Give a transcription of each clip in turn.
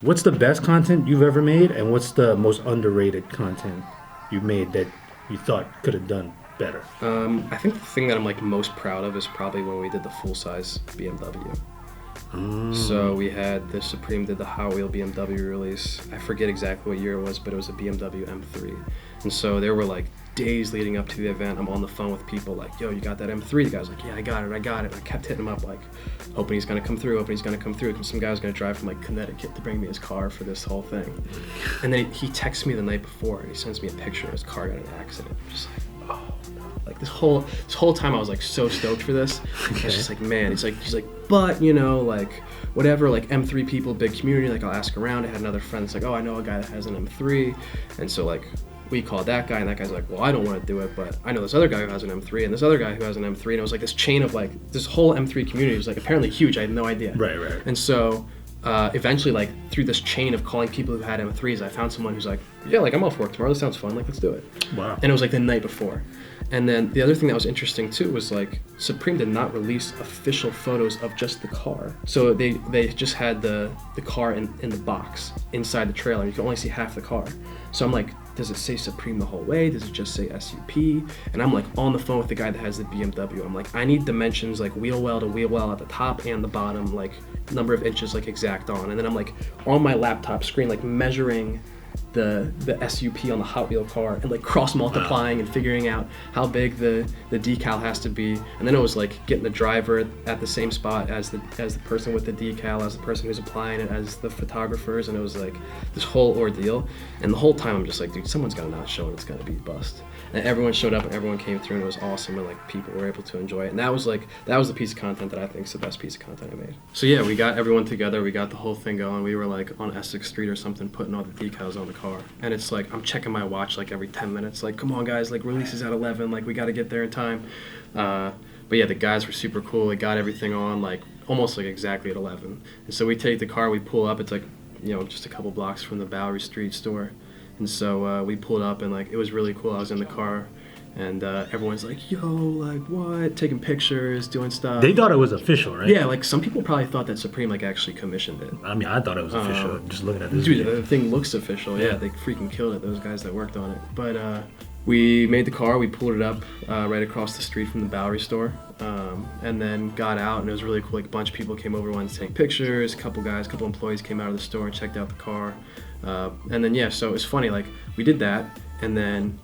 What's the best content you've ever made, and what's the most underrated content you've made that you thought could have done better? I think the thing that I'm like most proud of is probably when we did the full-size BMW. So we had the Supreme did the Hot Wheel BMW release. I forget exactly what year it was, but it was a BMW M3. And so there were like days leading up to the event. I'm on the phone with people like, yo, you got that M3? The guy's like, yeah, I got it. I kept hitting him up like, hoping he's gonna come through. Some guy was gonna drive from like Connecticut to bring me his car for this whole thing. And then he texts me the night before and he sends me a picture of his car got in an accident. I'm just like, oh no. Like this whole time I was like so stoked for this. Okay. It's just like, man, he's like, but you know, like whatever, like M3 people, big community, like I'll ask around. I had another friend that's like, oh, I know a guy that has an M3. And so like we called that guy and that guy's like, well, I don't want to do it, but I know this other guy who has an M3 and this other guy who has an M3. And it was like this chain of like, this whole M3 community was like apparently huge. I had no idea. Right. And so eventually, like through this chain of calling people who had M3s, I found someone who's like, yeah, like I'm off work tomorrow. This sounds fun. Like, let's do it. Wow. And it was like the night before. And then the other thing that was interesting too was like Supreme did not release official photos of just the car. So they just had the car in the box inside the trailer. You can only see half the car. So I'm like, does it say Supreme the whole way? Does it just say SUP? And I'm like on the phone with the guy that has the BMW. I'm like, I need dimensions like wheel well to wheel well at the top and the bottom, like number of inches like exact on. And then I'm like on my laptop screen like measuring the SUP on the Hot Wheel car and like cross multiplying and figuring out how big the decal has to be. And then it was like getting the driver at the same spot as the person with the decal, as the person who's applying it, as the photographers. And it was like this whole ordeal. And the whole time I'm just like, dude, someone's gotta not show it, it's gonna be bust. And everyone showed up and everyone came through and it was awesome and like people were able to enjoy it. And that was the piece of content that I think is the best piece of content I made. So yeah, we got everyone together, we got the whole thing going. We were like on Essex Street or something putting all the decals on the car. And it's like, I'm checking my watch like every 10 minutes, like, come on guys, like release is at 11, like we gotta get there in time. But yeah, the guys were super cool. They got everything on like almost like exactly at 11. And so we take the car, we pull up, it's like, you know, just a couple blocks from the Bowery Street store. And so we pulled up and like, it was really cool. I was in the car and everyone's like, yo, like what? Taking pictures, doing stuff. They thought it was official, right? Yeah, like some people probably thought that Supreme like actually commissioned it. I mean, I thought it was official, just looking at this Dude, video. the thing looks official. Yeah, they freaking killed it, those guys that worked on it. But we made the car, we pulled it up right across the street from the Bowery store, and then got out, and it was really cool. Like a bunch of people came over, wanted to take pictures. A couple employees came out of the store and checked out the car. And then yeah, so it was funny, like we did that, and then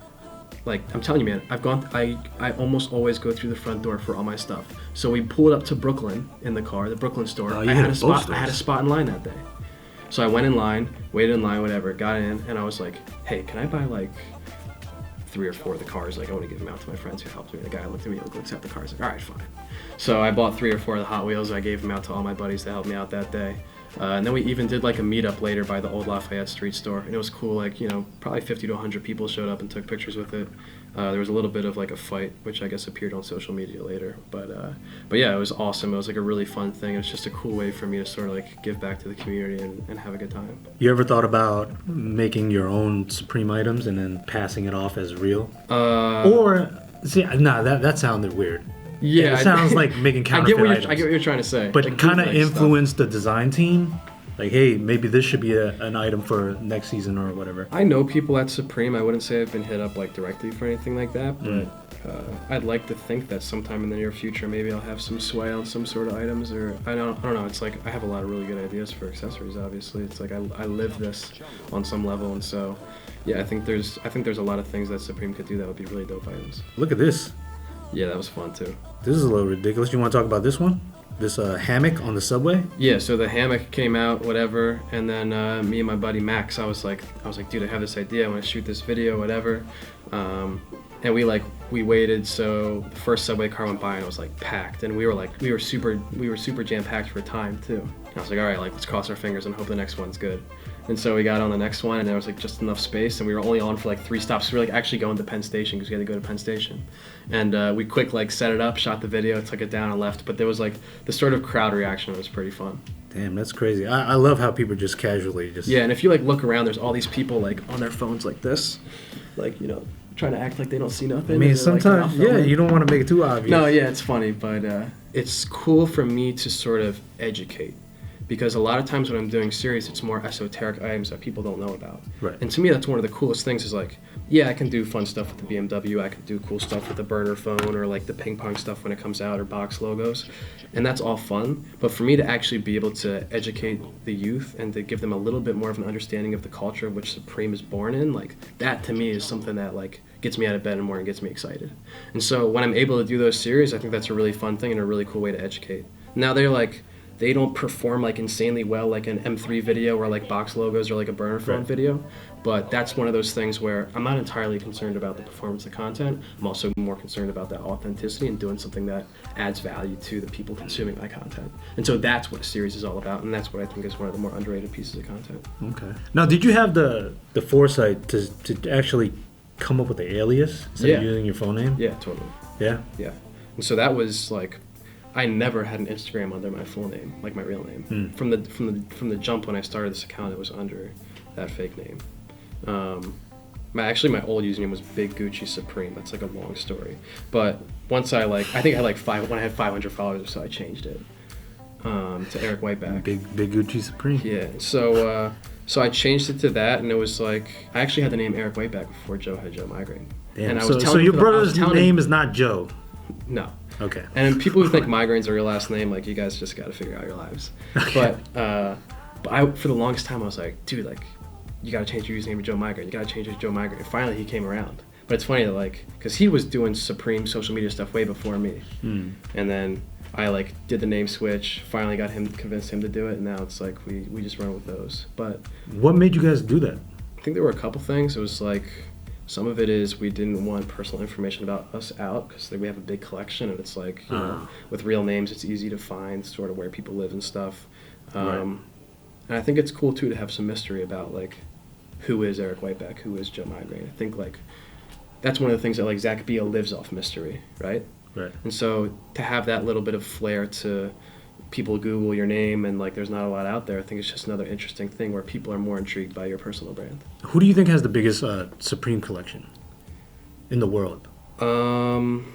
like I'm telling you, man, I almost always go through the front door for all my stuff. So we pulled up to Brooklyn in the car, the Brooklyn store. I had a spot in line that day. So I went in line, waited in line, whatever, got in, and I was like, hey, can I buy like 3 or 4 of the cars? Like I want to give them out to my friends who helped me. The guy looked at me, like, looks at the cars, like, all right, fine. So I bought 3 or 4 of the Hot Wheels. I gave them out to all my buddies that helped me out that day. And then we even did like a meetup later by the old Lafayette Street store, and it was cool. Like, you know, probably 50 to 100 people showed up and took pictures with it. There was a little bit of like a fight, which I guess appeared on social media later. But yeah, it was awesome. It was like a really fun thing. It was just a cool way for me to sort of like give back to the community and have a good time. You ever thought about making your own Supreme items and then passing it off as real? That sounded weird. Yeah, it sounds like making counterfeit items. I get what you're trying to say. But like, kind of influence the design team. Like, hey, maybe this should be an item for next season or whatever. I know people at Supreme. I wouldn't say I've been hit up like directly for anything like that, but I'd like to think that sometime in the near future, maybe I'll have some sway on some sort of items, or I don't know. It's like I have a lot of really good ideas for accessories. Obviously, it's like I live this on some level, and so yeah, I think there's a lot of things that Supreme could do that would be really dope items. Look at this. Yeah, that was fun too. This is a little ridiculous. You want to talk about this one? This hammock on the subway? Yeah, so the hammock came out, whatever, and then me and my buddy Max, I was like, dude, I have this idea. I want to shoot this video, whatever. And we waited. So the first subway car went by and it was like packed, and we were super jam packed for time too. And I was like, all right, like let's cross our fingers and hope the next one's good. And so we got on the next one, and there was like just enough space, and we were only on for like 3 stops. So we were like actually going to Penn Station because we had to go to Penn Station. And we quick like set it up, shot the video, took it down and left. But there was like the sort of crowd reaction was pretty fun. Damn, that's crazy. I love how people just casually just... Yeah, and if you like look around, there's all these people like on their phones like this, like, you know, trying to act like they don't see nothing. I mean, sometimes, like, yeah, you don't want to make it too obvious. No, yeah, it's funny, but it's cool for me to sort of educate. because a lot of times when I'm doing series, it's more esoteric items that people don't know about. Right. And to me, that's one of the coolest things is like, yeah, I can do fun stuff with the BMW. I can do cool stuff with the burner phone or like the ping pong stuff when it comes out or box logos. And that's all fun. But for me to actually be able to educate the youth and to give them a little bit more of an understanding of the culture of which Supreme is born in, like that to me is something that like gets me out of bed in the morning, gets me excited. And so when I'm able to do those series, I think that's a really fun thing and a really cool way to educate. Now they don't perform like insanely well like an M3 video or like box logos or like a burner phone Right. video, but that's one of those things where I'm not entirely concerned about the performance of content. I'm also more concerned about that authenticity and doing something that adds value to the people consuming my content. And so that's what a series is all about, and that's what I think is one of the more underrated pieces of content. Okay. Now, did you have the foresight to actually come up with the alias instead of Yeah. using your phone name? Yeah, totally. Yeah. Yeah. And so that was like, I never had an Instagram under my full name, like my real name. From the jump when I started this account, it was under that fake name. My old username was Big Gucci Supreme. That's like a long story. But once I think I had when I had 500 followers or so, I changed it to Eric Whiteback. Big Gucci Supreme. Yeah. So I changed it to that, and it was like I actually had the name Eric Whiteback before Joe had Joe Migraine. Damn. And I So, was so telling your people- I was brother's telling name him- is not Joe. No. Okay. And people who think migraine's a real last name, like you guys just got to figure out your lives. But I, for the longest time, I was like, dude, like you got to change your username to Joe Migraine. You got to change it to Joe Migraine. And finally, he came around. But it's funny that like, because he was doing Supreme social media stuff way before me, and then I like did the name switch. Finally, convinced him to do it, and now it's like we just run with those. But What made you guys do that? I think there were a couple things. It was like. Some of it is we didn't want personal information about us out because we have a big collection, and it's like, you know, with real names, it's easy to find sort of where people live and stuff. Right. And I think it's cool, too, to have some mystery about, like, who is Eric Whiteback, who is Joe Migraine. I think, like, that's one of the things that, like, Zach Beal lives off mystery, right? Right. And so to have that little bit of flair to people Google your name and, like, there's not a lot out there, I think it's just another interesting thing where people are more intrigued by your personal brand. Who do you think has the biggest Supreme collection in the world? And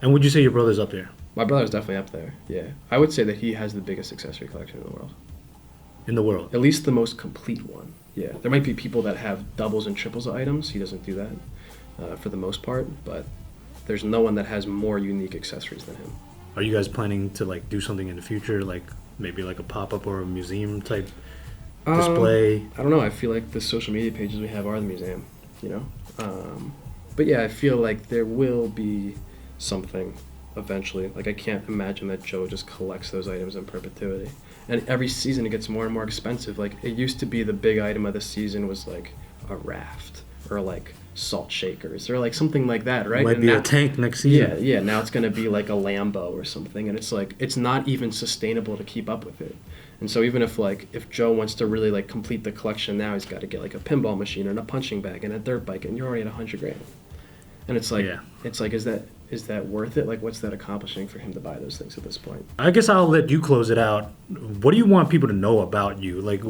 would you say your brother's up there? My brother's definitely up there, yeah. I would say that he has the biggest accessory collection in the world. In the world? At least the most complete one, yeah. There might be people that have doubles and triples of items. He doesn't do that for the most part, but there's no one that has more unique accessories than him. Are you guys planning to like do something in the future, like maybe like a pop-up or a museum type display? I don't know. I feel like the social media pages we have are the museum, you know? But yeah, I feel like there will be something eventually. Like I can't imagine that Joe just collects those items in perpetuity. And every season it gets more and more expensive. Like it used to be the big item of the season was like a raft or like salt shakers or like something like that, right? Might And be now, a tank next season. yeah. Now it's gonna be like a Lambo or something, and it's like it's not even sustainable to keep up with it. And so even if Joe wants to really like complete the collection now, he's got to get like a pinball machine and a punching bag and a dirt bike, and you're already at $100,000. And it's like, is that worth it? Like, what's that accomplishing for him to buy those things at this point? I guess I'll let you close it out. What do you want people to know about you? Like,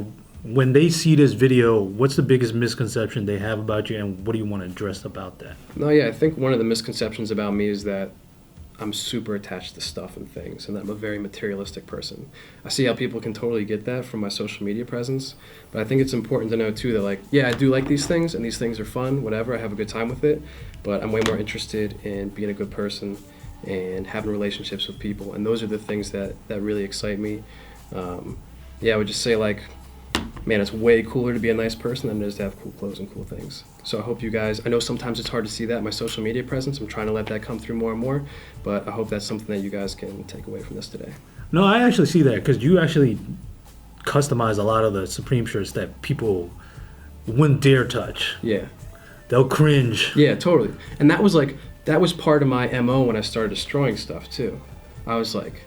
when they see this video, what's the biggest misconception they have about you, and what do you want to address about that? No, yeah, I think one of the misconceptions about me is that I'm super attached to stuff and things, and that I'm a very materialistic person. I see how people can totally get that from my social media presence, but I think it's important to know too that like, yeah, I do like these things, and these things are fun, whatever, I have a good time with it, but I'm way more interested in being a good person and having relationships with people, and those are the things that really excite me. Yeah, I would just say like, man, it's way cooler to be a nice person than it is to have cool clothes and cool things. So I hope you guys, I know sometimes it's hard to see that in my social media presence. I'm trying to let that come through more and more, but I hope that's something that you guys can take away from this today. No, I actually see that because you actually customize a lot of the Supreme shirts that people wouldn't dare touch. Yeah. They'll cringe. Yeah, totally. And that was part of my MO when I started destroying stuff too. I was like,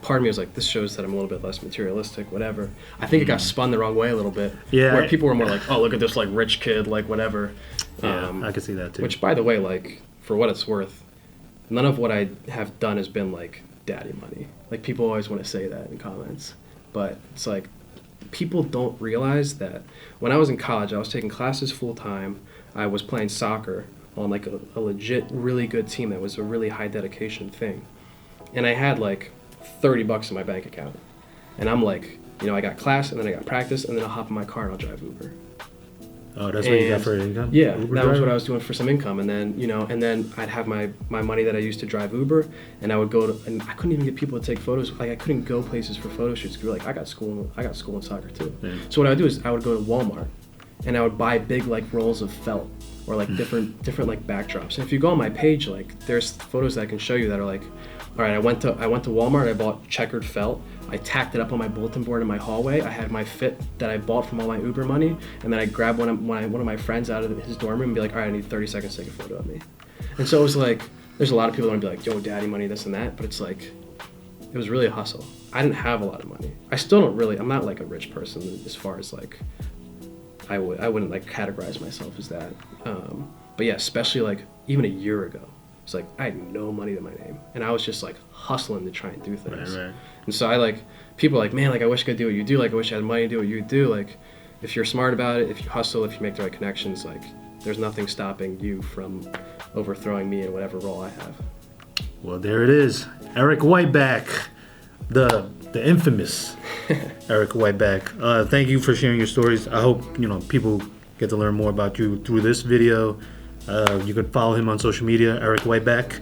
part of me was like, this shows that I'm a little bit less materialistic, whatever. I think it got spun the wrong way a little bit. Yeah. Where people were more like, oh, look at this like rich kid, like whatever. Yeah, I can see that too. Which, by the way, like, for what it's worth, none of what I have done has been like daddy money. Like, people always want to say that in comments. But it's like, people don't realize that when I was in college, I was taking classes full time. I was playing soccer on like a legit, really good team that was a really high dedication thing. And I had like $30 in my bank account. And I'm like, you know, I got class and then I got practice and then I'll hop in my car and I'll drive Uber. Oh, that's what you got for income? Yeah, Uber that was driver? what I was doing for some income. And then, you know, and then I'd have my money that I used to drive Uber, and I would go to, and I couldn't even get people to take photos. Like, I couldn't go places for photo shoots because like, I got school and soccer too. Yeah. So what I would do is I would go to Walmart and I would buy big like rolls of felt or like different like backdrops. And if you go on my page, like there's photos that I can show you that are like, all right, I went to Walmart, I bought checkered felt, I tacked it up on my bulletin board in my hallway, I had my fit that I bought from all my Uber money, and then I grabbed one of my friends out of his dorm room and be like, all right, I need 30 seconds to take a photo of me. And so it was like, there's a lot of people that want to be like, yo, daddy money, this and that, but it's like, it was really a hustle. I didn't have a lot of money. I still don't really, I'm not like a rich person as far as like, I wouldn't like categorize myself as that. But yeah, especially like even a year ago, it's like I had no money to my name, and I was just like hustling to try and do things. Right. And so I like, people are like, man, like I wish I could do what you do. Like I wish I had money to do what you do. Like if you're smart about it, if you hustle, if you make the right connections, like there's nothing stopping you from overthrowing me in whatever role I have. Well, there it is. Eric Whiteback, the infamous Eric Whiteback. Thank you for sharing your stories. I hope, you know, people get to learn more about you through this video. You can follow him on social media, Eric Whiteback.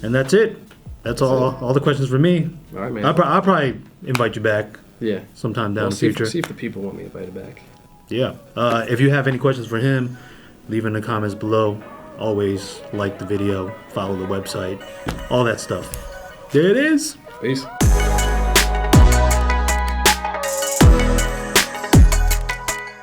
And that's it. That's all the questions for me. All right, man. I'll probably invite you back Yeah. sometime down Well, in the future. See if the people want me invited back. Yeah. If you have any questions for him, leave in the comments below. Always like the video, follow the website, all that stuff. There it is. Peace.